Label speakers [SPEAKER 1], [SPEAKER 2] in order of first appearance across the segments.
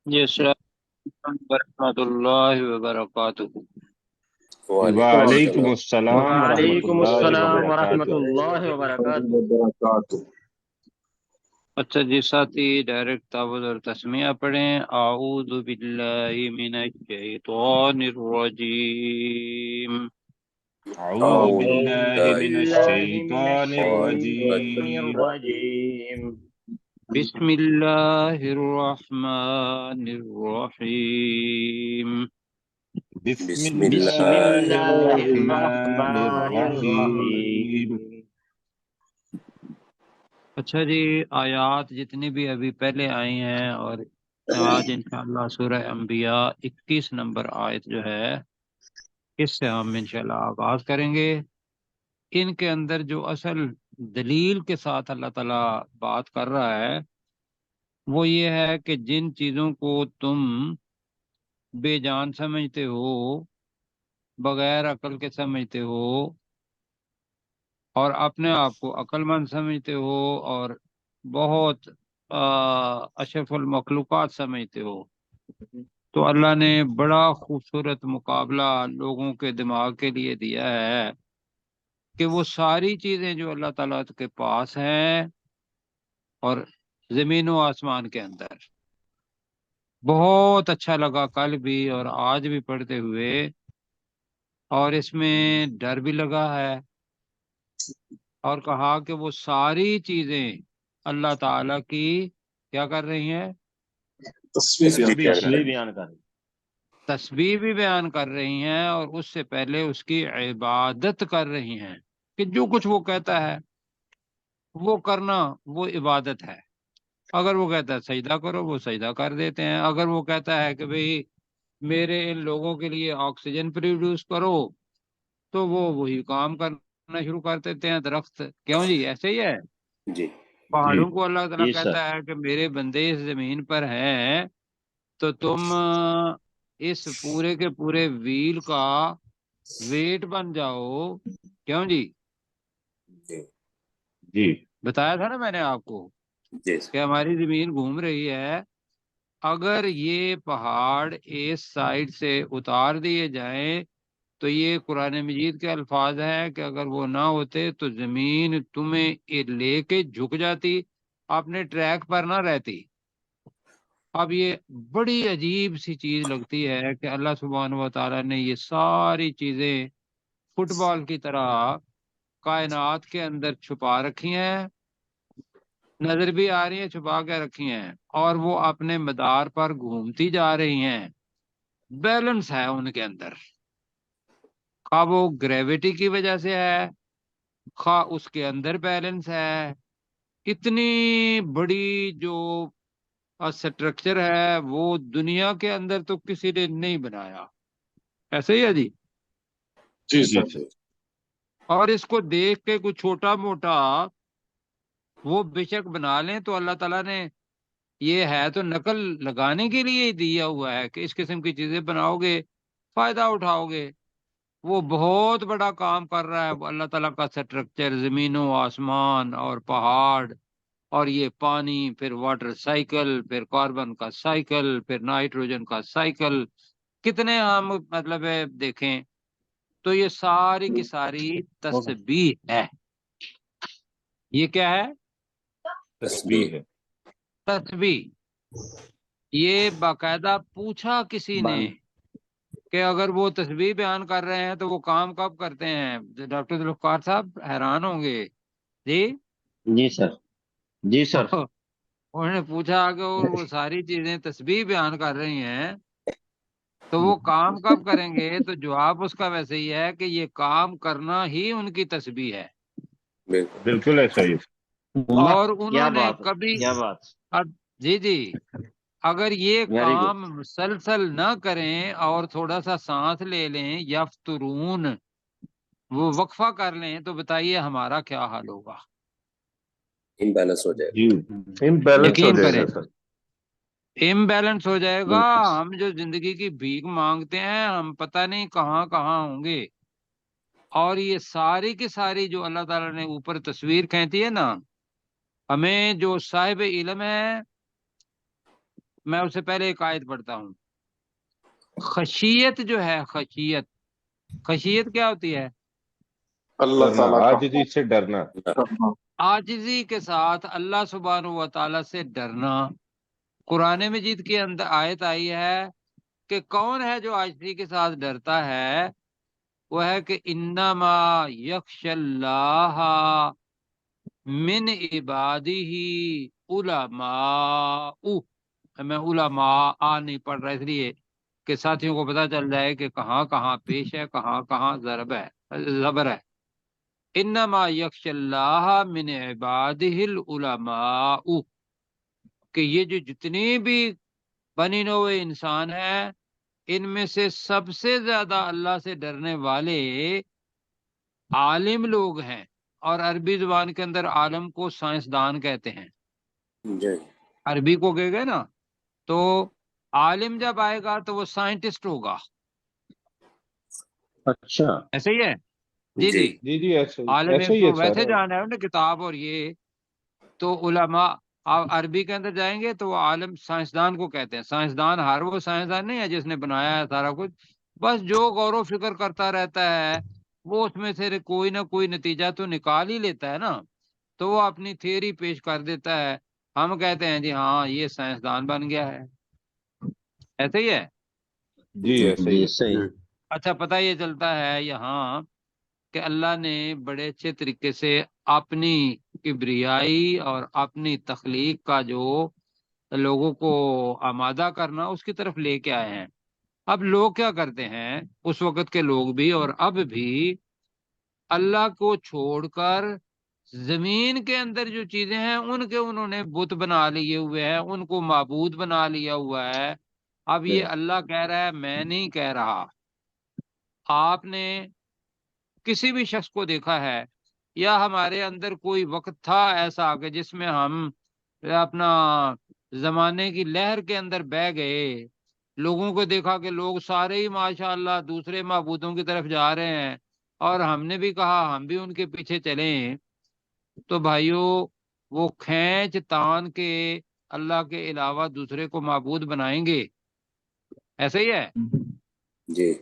[SPEAKER 1] جی السلام علیکم ورحمۃ اللہ وبرکاتہ۔
[SPEAKER 2] وعلیکم
[SPEAKER 3] وعلیکم
[SPEAKER 2] السلام
[SPEAKER 3] السلام ورحمۃ
[SPEAKER 1] وعلیکم
[SPEAKER 3] اللہ
[SPEAKER 1] السلام ورحمۃ
[SPEAKER 3] وبرکاتہ۔
[SPEAKER 1] اللہ وبرکاتہ۔
[SPEAKER 2] وبرکاتہ۔
[SPEAKER 1] اچھا جی ساتھی ڈائریکٹ تعوذ اور تسمیہ پڑھیں۔ اعوذ باللہ من الشیطان الرجیم۔
[SPEAKER 3] اعوذ
[SPEAKER 2] اعوذ
[SPEAKER 1] اعوذ
[SPEAKER 3] باللہ
[SPEAKER 2] باللہ
[SPEAKER 3] من
[SPEAKER 1] باللہ من
[SPEAKER 3] الشیطان
[SPEAKER 1] الشیطان
[SPEAKER 3] الرجیم۔
[SPEAKER 1] الرجیم۔ بسم اللہ الرحمن الرحیم۔
[SPEAKER 3] بسم
[SPEAKER 2] بسم
[SPEAKER 1] بسم
[SPEAKER 3] اللہ
[SPEAKER 2] اللہ
[SPEAKER 1] اللہ
[SPEAKER 3] الرحمن
[SPEAKER 1] الرحمن
[SPEAKER 3] الرحیم۔
[SPEAKER 1] الرحیم۔ اچھا جی، آیات جتنی بھی ابھی پہلے آئی ہیں اور آج انشاءاللہ سورہ انبیاء 21 نمبر آیت جو ہے اس سے ہم انشاءاللہ آغاز کریں گے۔ ان کے اندر جو اصل دلیل کے ساتھ اللہ تعالیٰ بات کر رہا ہے وہ یہ ہے کہ جن چیزوں کو تم بے جان سمجھتے ہو، بغیر عقل کے سمجھتے ہو اور اپنے آپ کو عقل مند سمجھتے ہو اور بہت اشرف المخلوقات سمجھتے ہو، تو اللہ نے بڑا خوبصورت مقابلہ لوگوں کے دماغ کے لیے دیا ہے کہ وہ ساری چیزیں جو اللہ تعالیٰ کے پاس ہیں اور زمین و آسمان کے اندر، بہت اچھا لگا کل بھی اور آج بھی پڑھتے ہوئے، اور اس میں ڈر بھی لگا ہے اور کہا کہ وہ ساری چیزیں اللہ تعالیٰ کی کیا کر رہی ہیں؟
[SPEAKER 2] تصویر
[SPEAKER 3] تسبیح
[SPEAKER 2] کر رہے ہیں۔
[SPEAKER 3] بیان کر۔
[SPEAKER 1] تسبیح بھی بیان کر رہی ہیں اور اس سے پہلے اس کی عبادت کر رہی ہیں کہ جو کچھ وہ کہتا ہے وہ کرنا وہ عبادت ہے۔ اگر وہ کہتا ہے سجدہ کرو وہ سجدہ کر دیتے ہیں، اگر وہ کہتا ہے کہ بھئی میرے ان لوگوں کے لیے آکسیجن پروڈیوس کرو تو وہ وہی کام کرنا شروع کر دیتے ہیں۔ درخت کیوں جی ایسے ہی ہے؟
[SPEAKER 2] جی
[SPEAKER 3] جی
[SPEAKER 1] پہاڑوں کو اللہ تعالیٰ
[SPEAKER 3] جی سر۔
[SPEAKER 1] کہتا ہے کہ میرے بندے اس زمین پر ہیں تو تم اس پورے کے پورے ویل کا ویٹ بن جاؤ۔ کیوں جی؟
[SPEAKER 2] جی
[SPEAKER 3] جی
[SPEAKER 1] بتایا تھا نا میں نے آپ کو
[SPEAKER 2] جی
[SPEAKER 1] کہ ہماری زمین گھوم رہی ہے، اگر یہ پہاڑ اس سائڈ سے اتار دیے جائیں تو یہ قرآن مجید کے الفاظ ہیں کہ اگر وہ نہ ہوتے تو زمین تمہیں لے کے جھک جاتی، اپنے ٹریک پر نہ رہتی۔ اب یہ بڑی عجیب سی چیز لگتی ہے کہ اللہ سبحانہ و تعالیٰ نے یہ ساری چیزیں فٹ بال کی طرح کائنات کے اندر چھپا رکھی ہیں، نظر بھی آ رہی ہیں چھپا کے رکھی ہیں، اور وہ اپنے مدار پر گھومتی جا رہی ہیں۔ بیلنس ہے ان کے اندر، خواہ وہ گریوٹی کی وجہ سے ہے، خواہ اس کے اندر بیلنس ہے۔ اتنی بڑی جو اسٹرکچر ہے وہ دنیا کے اندر تو کسی نے نہیں بنایا، ایسے ہی ہے جی۔
[SPEAKER 2] جی
[SPEAKER 3] جی
[SPEAKER 2] سر۔
[SPEAKER 3] سر۔
[SPEAKER 1] اور اس کو دیکھ کے کچھ چھوٹا موٹا وہ بے شک بنا لیں تو اللہ تعالیٰ نے یہ ہے تو نقل لگانے کے لیے ہی دیا ہوا ہے کہ اس قسم کی چیزیں بناؤ گے فائدہ اٹھاؤ گے۔ وہ بہت بڑا کام کر رہا ہے وہ اللہ تعالیٰ کا اسٹرکچر، زمین و آسمان اور پہاڑ اور یہ پانی، پھر واٹر سائیکل، پھر کاربن کا سائیکل، پھر نائٹروجن کا سائیکل، کتنے ہم مطلب ہے دیکھیں تو یہ ساری کی ساری تسبیح ہے۔ یہ کیا ہے؟
[SPEAKER 2] تسبیح
[SPEAKER 3] تسبیح ہے۔
[SPEAKER 1] تسبیح۔ یہ باقاعدہ پوچھا کسی نے کہ اگر وہ تسبیح بیان کر رہے ہیں تو وہ کام کب کرتے ہیں؟ ڈاکٹر ذوالفقار صاحب حیران ہوں گے جی۔
[SPEAKER 3] جی سر۔ جی سر۔
[SPEAKER 1] انہوں نے پوچھا کہ اور وہ ساری چیزیں تسبیح بیان کر رہی ہیں تو وہ کام کب کریں گے؟ تو جواب اس کا ویسے ہی ہے کہ یہ کام کرنا ہی ان کی تسبیح ہے۔
[SPEAKER 2] بالکل۔
[SPEAKER 3] بالکل ایسا ہی۔
[SPEAKER 4] واہ
[SPEAKER 1] اور
[SPEAKER 4] کیا
[SPEAKER 1] انہوں نے
[SPEAKER 4] بات ہے،
[SPEAKER 1] کبھی
[SPEAKER 4] کیا بات۔
[SPEAKER 1] جی جی، اگر یہ
[SPEAKER 4] ویری گڈ۔
[SPEAKER 1] کام مسلسل نہ کریں اور تھوڑا سا سانس لے لیں، یفترون وہ وقفہ کر لیں، تو بتائیے ہمارا کیا حال ہوگا؟
[SPEAKER 2] امبیلنس ہو جائے
[SPEAKER 3] جی امبیلنس ہو
[SPEAKER 1] یقین
[SPEAKER 3] جائے
[SPEAKER 1] کریں
[SPEAKER 3] گا سر۔
[SPEAKER 1] امبیلنس ہو جائے گا۔
[SPEAKER 3] بالکل۔
[SPEAKER 1] ہم جو زندگی کی بھیک مانگتے ہیں ہم پتہ نہیں کہاں کہاں ہوں گے۔ اور یہ ساری کی ساری جو اللہ تعالیٰ نے اوپر تصویر کھینچی ہے نا، ہمیں جو صاحب علم ہے میں اس سے پہلے ایک آیت پڑھتا ہوں. خشیت جو ہے، خشیت، خشیت کیا ہوتی ہے؟
[SPEAKER 4] اللہ
[SPEAKER 3] ڈرنا،
[SPEAKER 4] تعالیٰ کا
[SPEAKER 3] عاجزی سے ڈرنا.
[SPEAKER 1] عاجزی کے ساتھ اللہ سبحانہ و تعالیٰ سے ڈرنا. قرآن مجید کے اندر آیت آئی ہے کہ کون ہے جو عاجزی کے ساتھ ڈرتا ہے؟ وہ ہے کہ انما یخش اللہ من عبادہ علماء. میں علماء نہیں پڑھ رہا اس لیے کہ ساتھیوں کو پتا چل جائے کہ کہاں کہاں پیش ہے، کہاں کہاں زبر ہے. انما یخش اللہ من عبادہ العلماء، کہ یہ جو جتنی بھی بنی نوع انسان ہیں ان میں سے سب سے زیادہ اللہ سے ڈرنے والے عالم لوگ ہیں. اور عربی زبان کے اندر عالم کو سائنسدان کہتے ہیں.
[SPEAKER 2] جی
[SPEAKER 1] عربی کو کہے گئے نا، تو عالم جب آئے گا تو وہ سائنٹسٹ ہوگا.
[SPEAKER 3] اچھا،
[SPEAKER 1] ایسے ہی ہے؟ جی
[SPEAKER 2] جی
[SPEAKER 3] جی جی،
[SPEAKER 1] عالم
[SPEAKER 3] ایسا
[SPEAKER 1] ایک
[SPEAKER 3] ہی ہے
[SPEAKER 1] تو
[SPEAKER 3] سر.
[SPEAKER 1] ویسے جانا ہے انہیں کتاب اور یہ، تو علماء آپ عربی کے اندر جائیں گے تو وہ عالم سائنسدان کو کہتے ہیں. سائنسدان ہر وہ سائنسدان نہیں ہے جس نے بنایا ہے سارا کچھ، بس جو غور و فکر کرتا رہتا ہے وہ اس میں سے کوئی نہ کوئی نتیجہ تو نکال ہی لیتا ہے نا، تو وہ اپنی تھیوری پیش کر دیتا ہے. ہم کہتے ہیں جی ہاں یہ سائنسدان بن گیا ہے. ایسے ہی ہے.
[SPEAKER 3] جی ایسا ہی
[SPEAKER 5] جی
[SPEAKER 3] ہے.
[SPEAKER 5] صحیح.
[SPEAKER 1] اچھا، پتہ یہ چلتا ہے یہاں کہ اللہ نے بڑے اچھے طریقے سے اپنی کبریائی اور اپنی تخلیق کا جو لوگوں کو آمادہ کرنا اس کی طرف لے کے آئے ہیں. اب لوگ کیا کرتے ہیں، اس وقت کے لوگ بھی اور اب بھی اللہ کو چھوڑ کر زمین کے اندر جو چیزیں ہیں ان کے انہوں نے بت بنا لیے ہوئے ہیں، ان کو معبود بنا لیا ہوا ہے. اب یہ اللہ کہہ رہا ہے، میں نہیں کہہ رہا. آپ نے کسی بھی شخص کو دیکھا ہے یا ہمارے اندر کوئی وقت تھا ایسا کہ جس میں ہم اپنا زمانے کی لہر کے اندر بہ گئے، لوگوں کو دیکھا کہ لوگ سارے ہی ماشاءاللہ دوسرے معبودوں کی طرف جا رہے ہیں اور ہم نے بھی کہا ہم بھی ان کے پیچھے چلیں، تو بھائیوں وہ کھینچ تان کے اللہ کے علاوہ دوسرے کو معبود بنائیں گے. ایسا ہی ہے.
[SPEAKER 2] جی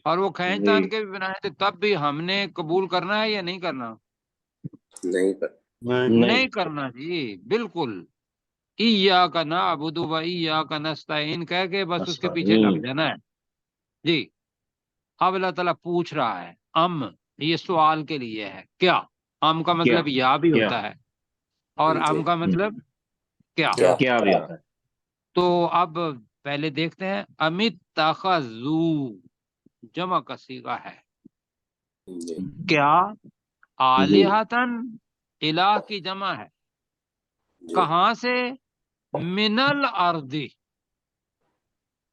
[SPEAKER 1] اور وہ کھینچ
[SPEAKER 3] جی
[SPEAKER 1] تان کے بھی بنائے تھے تب بھی ہم نے قبول کرنا ہے یا نہیں کرنا؟
[SPEAKER 2] نہیں پر
[SPEAKER 1] نہیں کرنا جی، بالکل. ایاک نعبد و ایاک نستعین کہہ کے بس اس کے پیچھے لگ جانا ہے. جی اب اللہ تعالیٰ پوچھ رہا ہے، یہ سوال کے لیے ہے. کیا کا مطلب یا بھی ہوتا ہے اور
[SPEAKER 2] جی
[SPEAKER 1] کا مطلب کیا.
[SPEAKER 3] کیا بھی ہوتا ہے.
[SPEAKER 1] تو اب پہلے دیکھتے ہیں. امیت تخذو جمع کا صیغہ ہے.
[SPEAKER 2] جی
[SPEAKER 1] کیا آلہتن الہ کی جمع ہے.
[SPEAKER 2] جی
[SPEAKER 1] کہاں سے؟ من الارض،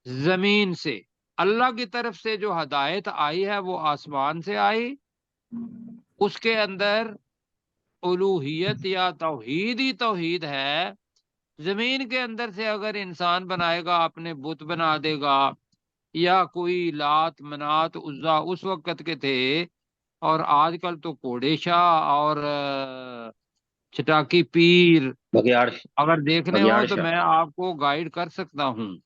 [SPEAKER 1] زمین سے. اللہ کی طرف سے جو ہدایت آئی ہے وہ آسمان سے آئی، اس کے اندر الوہیت یا توحید ہی توحید ہے. زمین کے اندر سے اگر انسان بنائے گا، اپنے بت بنا دے گا، یا کوئی لات منات عزا اس وقت کے تھے، اور آج کل تو کوڑے شاہ اور چٹاکی پیر
[SPEAKER 3] بگیاڑ
[SPEAKER 1] اگر دیکھنے ہوں تو
[SPEAKER 3] شاہ.
[SPEAKER 1] میں آپ کو گائیڈ کر سکتا ہوں.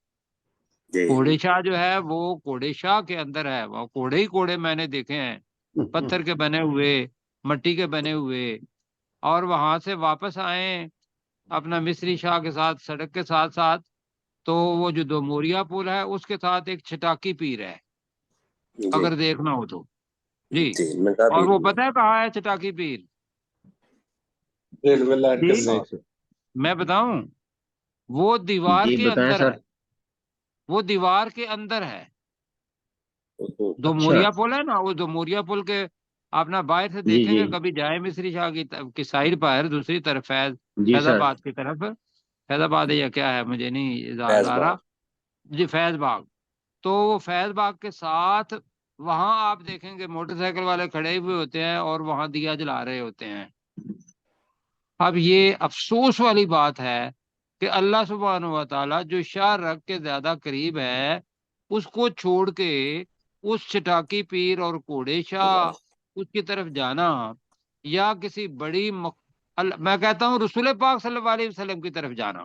[SPEAKER 2] جی
[SPEAKER 1] کوڑے شاہ جو ہے وہ کوڑے شاہ کے اندر ہے، وہ کوڑے ہی کوڑے میں نے دیکھے ہیں، پتھر کے بنے ہوئے، مٹی کے بنے ہوئے. اور وہاں سے واپس آئے اپنا مصری شاہ کے ساتھ سڑک کے ساتھ ساتھ، تو وہ جو دو موریا پل ہے اس کے ساتھ ایک چٹاکی پیر ہے
[SPEAKER 2] جی
[SPEAKER 1] اگر دیکھنا ہو تو. جی
[SPEAKER 2] جی میں کافی
[SPEAKER 1] اور وہ پتہ ہے کہاں ہے چٹاکی پیر؟
[SPEAKER 4] ریلوے لائن کے
[SPEAKER 1] جی
[SPEAKER 4] پاس.
[SPEAKER 1] میں بتاؤں، وہ دیوار
[SPEAKER 3] جی
[SPEAKER 1] کے
[SPEAKER 3] بتائیں
[SPEAKER 1] اندر
[SPEAKER 3] سر.
[SPEAKER 1] ہے، وہ دیوار کے اندر ہے. دو
[SPEAKER 3] اچھا.
[SPEAKER 1] موریا پل ہے نا، وہ دو موریا پل کے اپنا باہر سے
[SPEAKER 3] جی
[SPEAKER 1] دیکھیں
[SPEAKER 3] جی
[SPEAKER 1] گے کبھی جائے مصری شاہ کی سائڈ پر، دوسری طرف
[SPEAKER 3] جی
[SPEAKER 1] فیض
[SPEAKER 3] سر.
[SPEAKER 1] آباد کی طرف، فیض آباد ہے یا کیا ہے مجھے نہیں یاد
[SPEAKER 2] فیض
[SPEAKER 1] آ رہا.
[SPEAKER 2] باغ.
[SPEAKER 1] جی فیض باغ. تو وہ فیض باغ کے ساتھ وہاں آپ دیکھیں گے موٹر سائیکل والے کھڑے ہوئے ہوتے ہیں اور وہاں دیا جلا رہے ہوتے ہیں. اب یہ افسوس والی بات ہے کہ اللہ سبحانہ و تعالیٰ جو شاہ رگ کے زیادہ قریب ہے اس کو چھوڑ کے اس چٹاکی پیر اور کوڑے شاہ اس کی طرف جانا، یا کسی بڑی میں کہتا ہوں رسول پاک صلی اللہ علیہ وسلم کی طرف جانا.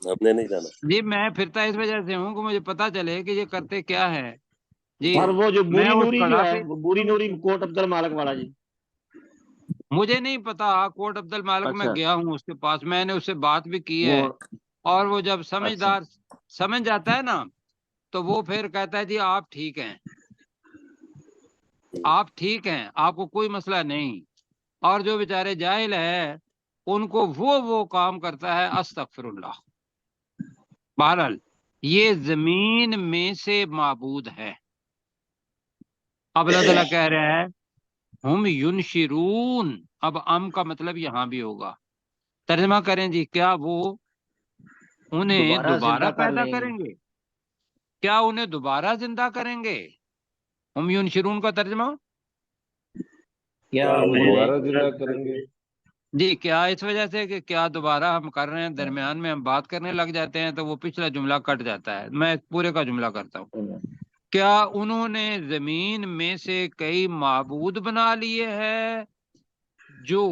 [SPEAKER 2] ہم نے نہیں جانا.
[SPEAKER 1] جی میں پھرتا اس وجہ سے ہوں کہ مجھے پتا چلے کہ یہ کرتے کیا ہے جی.
[SPEAKER 3] اور وہ جو
[SPEAKER 1] میں
[SPEAKER 3] بوری
[SPEAKER 1] اس
[SPEAKER 3] نوری جو ہے
[SPEAKER 1] کڑاپی
[SPEAKER 3] وہ بوری نوری کوٹ عبد المالک والا جی.
[SPEAKER 1] مجھے نہیں پتا، کوٹ عبد المالک میں
[SPEAKER 3] اچھا
[SPEAKER 1] گیا ہوں اس کے پاس، میں نے اس سے بات بھی کی
[SPEAKER 3] وہ
[SPEAKER 1] ہے، اور وہ جب
[SPEAKER 3] اچھا
[SPEAKER 1] سمجھدار سمجھ جاتا ہے نا تو وہ پھر کہتا ہے جی آپ ٹھیک ہیں، آپ ٹھیک ہیں، آپ کو کوئی مسئلہ نہیں. اور جو بیچارے جاہل ہے ان کو وہ کام کرتا ہے استغفر اللہ. بہرحال یہ زمین میں سے معبود ہے. اب اللہ تعالیٰ کہہ رہا ہے ہم ینشرون، اب ام کا مطلب یہاں بھی ہوگا. ترجمہ کریں جی، کیا وہ انہیں دوبارہ
[SPEAKER 3] زندہ کر
[SPEAKER 1] پیدا
[SPEAKER 3] لیں گے.
[SPEAKER 1] کریں گے؟ کیا انہیں دوبارہ زندہ کریں گے؟ ہم ینشرون کا ترجمہ
[SPEAKER 3] کیا
[SPEAKER 6] دوبارہ زندہ کریں گے؟
[SPEAKER 1] جی کیا اس وجہ سے کہ کیا دوبارہ ہم کر رہے ہیں، درمیان میں ہم بات کرنے لگ جاتے ہیں تو وہ پچھلا جملہ کٹ جاتا ہے. میں پورے کا جملہ کرتا ہوں. کیا انہوں نے زمین میں سے کئی معبود بنا لیے ہیں جو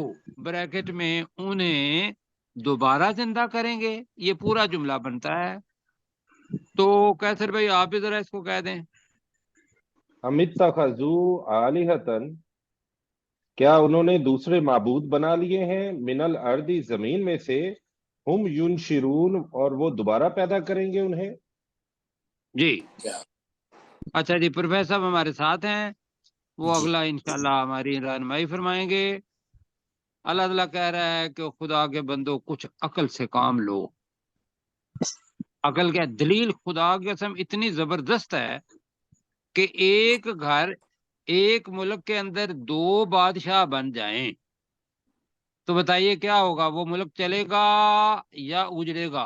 [SPEAKER 1] بریکٹ میں انہیں دوبارہ زندہ کریں گے؟ یہ پورا جملہ بنتا ہے. تو کیسر بھائی آپ بھی ذرا اس کو کہہ دیں.
[SPEAKER 6] ام اتخذوا آلہۃ، کیا انہوں نے دوسرے معبود بنا لیے ہیں، من الارض زمین میں سے، ہم ینشرون اور وہ دوبارہ پیدا کریں گے انہیں.
[SPEAKER 1] جی
[SPEAKER 2] کیا؟
[SPEAKER 1] اچھا جی، پروفیسر صاحب ہمارے ساتھ ہیں، وہ
[SPEAKER 2] جی
[SPEAKER 1] اگلا انشاءاللہ ہماری رہنمائی فرمائیں گے. اللہ تعالیٰ کہہ رہا ہے کہ خدا کے بندو کچھ عقل سے کام لو. عقل کیا دلیل خدا کی قسم اتنی زبردست ہے کہ ایک گھر ایک ملک کے اندر دو بادشاہ بن جائیں تو بتائیے کیا ہوگا؟ وہ ملک چلے گا یا اجڑے گا؟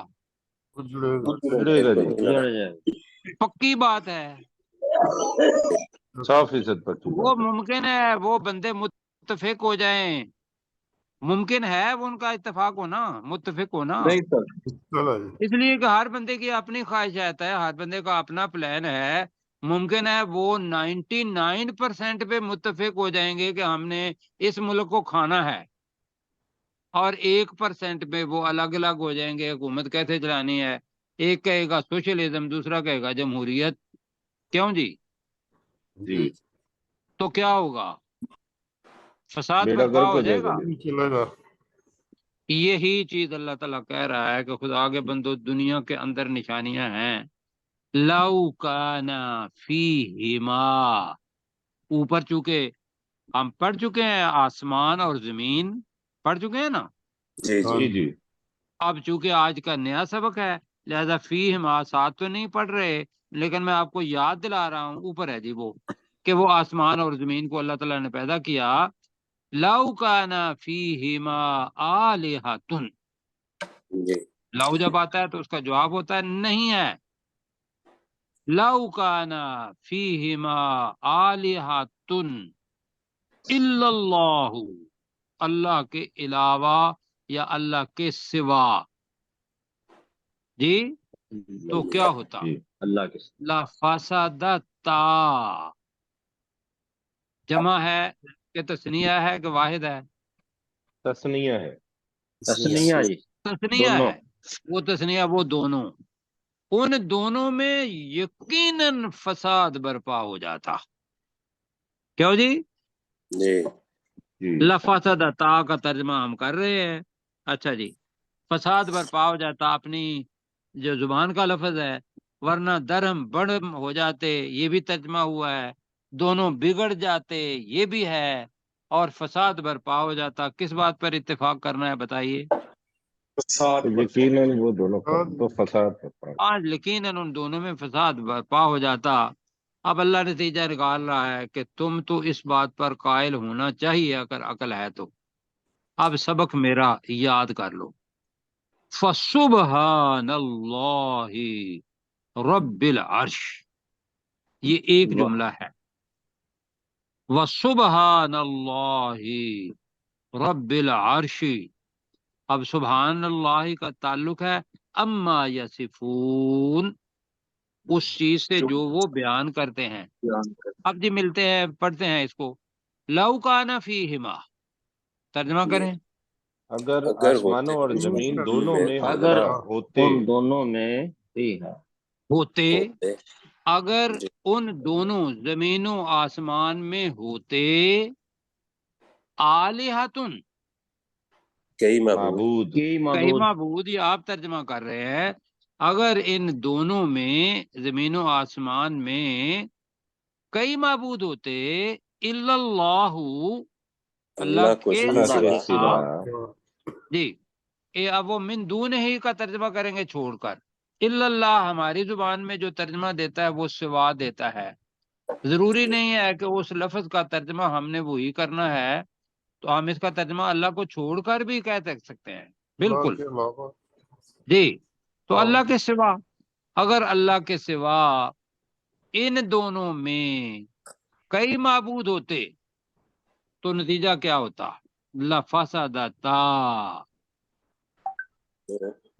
[SPEAKER 4] اجڑے گا.
[SPEAKER 6] اجڑے گا جی،
[SPEAKER 3] جڑ جائے.
[SPEAKER 1] پکی بات ہے.
[SPEAKER 6] 100% پکی
[SPEAKER 1] وہ
[SPEAKER 6] بات ہے.
[SPEAKER 1] ممکن ہے وہ بندے متفق ہو جائیں، ممکن ہے وہ ان کا اتفاق ہونا، متفق ہونا.
[SPEAKER 5] نہیں سر.
[SPEAKER 4] چلا جی.
[SPEAKER 1] اس لیے کہ ہر بندے کی اپنی خواہشات ہے، ہر بندے کا اپنا پلان ہے. ممکن ہے وہ 99% پہ متفق ہو جائیں گے کہ ہم نے اس ملک کو کھانا ہے، اور 1% پہ وہ الگ الگ ہو جائیں گے حکومت کیسے چلانی ہے. ایک کہے گا سوشلزم، دوسرا کہے گا جمہوریت. کیوں جی؟
[SPEAKER 6] جی
[SPEAKER 1] تو کیا ہوگا؟ فساد
[SPEAKER 6] بیڑا
[SPEAKER 1] برپا
[SPEAKER 6] غرق
[SPEAKER 1] ہو
[SPEAKER 6] ہو
[SPEAKER 1] جائے
[SPEAKER 6] جائے گا
[SPEAKER 1] گا.
[SPEAKER 6] جی.
[SPEAKER 4] چلے گا.
[SPEAKER 1] یہی چیز اللہ تعالیٰ کہہ رہا ہے کہ خدا کے بندو دنیا کے اندر نشانیاں ہیں. لو کانا فیہما، اوپر چونکہ ہم پڑھ چکے ہیں آسمان اور زمین پڑھ چکے ہیں نا.
[SPEAKER 2] جی
[SPEAKER 4] ہاں
[SPEAKER 6] جی
[SPEAKER 2] جی.
[SPEAKER 6] جی
[SPEAKER 1] اب چونکہ آج کا نیا سبق ہے لہذا فیہما ساتھ تو نہیں پڑھ رہے، لیکن میں آپ کو یاد دلا رہا ہوں، اوپر ہے جی وہ کہ وہ آسمان اور زمین کو اللہ تعالیٰ نے پیدا کیا. لو کانا فیہما آلہۃ،
[SPEAKER 2] جی
[SPEAKER 1] لو جب آتا ہے تو اس کا جواب ہوتا ہے نہیں ہے. لو کانا فیہما آلہۃ الا اللہ، اللہ کے علاوہ یا اللہ کے سوا جی، تو کیا ہوتا؟
[SPEAKER 3] جی اللہ کے ساتھ.
[SPEAKER 1] لفسدتا، جمع ہے کہ تثنیہ ہے کہ واحد ہے؟
[SPEAKER 6] تسنیہ ہے.
[SPEAKER 3] تسنیہ جی.
[SPEAKER 1] تثنیہ
[SPEAKER 6] دونوں.
[SPEAKER 1] ہے. وہ تثنیہ وہ دونوں، ان دونوں میں یقیناً فساد برپا ہو جاتا. کیوں جی؟
[SPEAKER 2] جی.
[SPEAKER 6] جی
[SPEAKER 1] لفسدتا کا ترجمہ ہم کر رہے ہیں. اچھا جی، فساد برپا ہو جاتا اپنی جو زبان کا لفظ ہے، ورنہ درہم بڑھم ہو جاتے یہ بھی ترجمہ ہوا ہے، دونوں بگڑ جاتے یہ بھی ہے، اور فساد برپا ہو جاتا. کس بات پر اتفاق کرنا ہے بتائیے؟
[SPEAKER 5] فساد
[SPEAKER 6] تو
[SPEAKER 5] برپا.
[SPEAKER 6] یقیناً وہ دونوں کا تو فساد ہوتا ہے.
[SPEAKER 1] آج یقیناً ان دونوں میں فساد برپا ہو جاتا. اب اللہ نتیجہ نکال رہا ہے کہ تم تو اس بات پر قائل ہونا چاہیے اگر عقل ہے تو. اب سبق میرا یاد کر لو. فسبحان اللہ رب العرش، یہ ایک
[SPEAKER 3] واہ.
[SPEAKER 1] جملہ ہے. وسبحان اللہ رب العرش، اب سبحان اللہ کا تعلق ہے اما یصفون، اس چیز سے جو وہ بیان کرتے ہیں. اب جی ملتے ہیں، پڑھتے ہیں اس کو. لو کان فیہما، ترجمہ
[SPEAKER 2] جی.
[SPEAKER 1] کریں.
[SPEAKER 6] اگر
[SPEAKER 2] اگر
[SPEAKER 6] آسمانوں اور
[SPEAKER 2] ہوتے
[SPEAKER 6] زمین دونوں میں
[SPEAKER 3] اگر
[SPEAKER 6] حاضرہ ہوتے
[SPEAKER 3] ان دونوں میں
[SPEAKER 1] ہوتے
[SPEAKER 2] ہوتے
[SPEAKER 1] اگر
[SPEAKER 2] جی
[SPEAKER 1] ان دونوں زمین و آسمان میں ہوتے آلہتن
[SPEAKER 2] کئی معبود
[SPEAKER 6] معبود
[SPEAKER 3] کی
[SPEAKER 1] کئی
[SPEAKER 3] معبود
[SPEAKER 1] معبود، یہ آپ ترجمہ کر رہے ہیں، اگر ان دونوں میں زمین و آسمان میں کئی معبود ہوتے الا اللہ اللہ
[SPEAKER 2] اللہ کو
[SPEAKER 1] کے
[SPEAKER 6] اللہ
[SPEAKER 3] اللہ
[SPEAKER 6] کے
[SPEAKER 3] کے
[SPEAKER 1] سوا،
[SPEAKER 3] سوا
[SPEAKER 1] جی اب وہ من دون ہی کا ترجمہ کریں گے چھوڑ کر، الا اللہ ہماری زبان میں جو ترجمہ دیتا ہے وہ سوا دیتا ہے، ضروری نہیں ہے کہ اس لفظ کا ترجمہ ہم نے وہی کرنا ہے، تو ہم اس کا ترجمہ اللہ کو چھوڑ کر بھی کہہ سکتے ہیں، بالکل
[SPEAKER 4] کے علاوہ
[SPEAKER 1] جی۔ تو
[SPEAKER 4] اور
[SPEAKER 1] اللہ کے سوا، اگر اللہ کے سوا ان دونوں میں کئی معبود ہوتے تو نتیجہ کیا ہوتا؟ لفسدتا،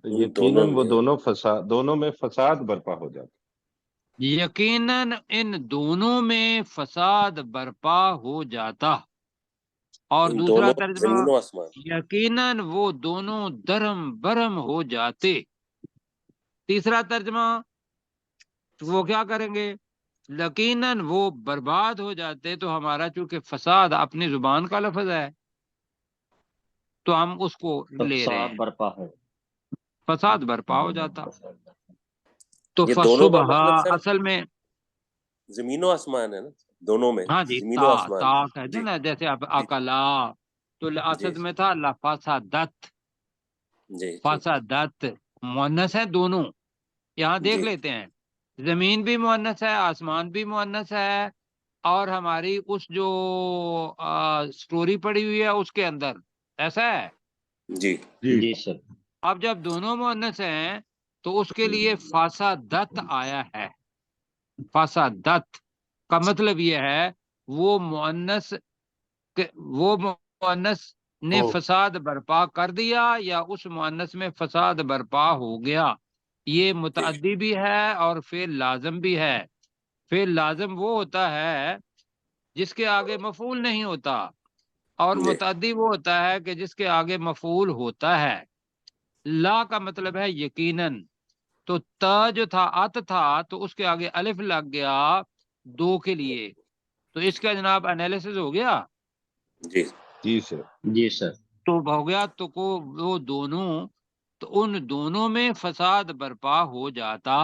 [SPEAKER 2] ان
[SPEAKER 6] یقیناً
[SPEAKER 2] دونوں
[SPEAKER 6] وہ
[SPEAKER 2] میں
[SPEAKER 6] دونوں میں فساد برپا ہو جاتا۔
[SPEAKER 1] یقیناً ان دونوں میں فساد برپا ہو جاتا، اور
[SPEAKER 2] ان
[SPEAKER 1] دوسرا
[SPEAKER 2] دونوں
[SPEAKER 1] ترجمہ
[SPEAKER 2] زمین و آسمان
[SPEAKER 1] یقیناً وہ دونوں درم برم ہو جاتے، تیسرا ترجمہ وہ کیا کریں گے؟ یقیناً وہ برباد ہو جاتے، تو ہمارا چونکہ فساد اپنی زبان کا لفظ ہے تو ہم اس کو لے رہے
[SPEAKER 3] فساد
[SPEAKER 1] ہیں،
[SPEAKER 3] برپا ہے۔
[SPEAKER 1] فساد برپا ہو جاتا۔ تو
[SPEAKER 2] یہ دونوں کا
[SPEAKER 1] فصبح
[SPEAKER 2] مطلب سر
[SPEAKER 1] اصل میں،
[SPEAKER 2] زمین و آسمان ہے نا، دونوں میں
[SPEAKER 1] ہاں جی،
[SPEAKER 2] زمین
[SPEAKER 1] تا
[SPEAKER 2] و آسمان
[SPEAKER 1] تا
[SPEAKER 2] میں
[SPEAKER 1] کہتے ہیں
[SPEAKER 2] جی
[SPEAKER 1] نا، جیسے اب
[SPEAKER 2] جی
[SPEAKER 1] اکلا تو
[SPEAKER 2] جی
[SPEAKER 1] اصل میں تھا لفسدت،
[SPEAKER 2] جی جی
[SPEAKER 1] فسدت مؤنث ہے دونوں، یہاں دیکھ
[SPEAKER 2] جی
[SPEAKER 1] لیتے ہیں، زمین بھی مؤنث ہے، آسمان بھی مؤنث ہے، اور ہماری اس جو سٹوری پڑی ہوئی ہے اس کے اندر ایسا ہے۔
[SPEAKER 2] جی
[SPEAKER 3] جی سر۔
[SPEAKER 1] اب جب دونوں مؤنث ہیں تو اس کے لیے فسدت آیا ہے، فسدت کا مطلب یہ ہے وہ مؤنث نے
[SPEAKER 4] ہو
[SPEAKER 1] فساد برپا کر دیا یا اس مؤنث میں فساد برپا ہو گیا، یہ
[SPEAKER 2] جی
[SPEAKER 1] متعدی بھی ہے اور فعل لازم بھی ہے۔ فعل لازم وہ ہوتا ہے جس کے آگے مفعول نہیں ہوتا، اور
[SPEAKER 2] جی
[SPEAKER 1] متعدی وہ ہوتا ہے کہ جس کے آگے مفعول ہوتا ہے۔ لا کا مطلب ہے یقیناً، تو تا جو تھا ات تھا تو اس کے آگے الف لگ گیا دو کے لیے، تو اس کا جناب انالیسس ہو گیا،
[SPEAKER 2] جی
[SPEAKER 6] جی سر۔
[SPEAKER 3] جی سر۔
[SPEAKER 1] تو ہو گیا تو کو وہ دونوں، تو ان دونوں میں فساد برپا ہو جاتا۔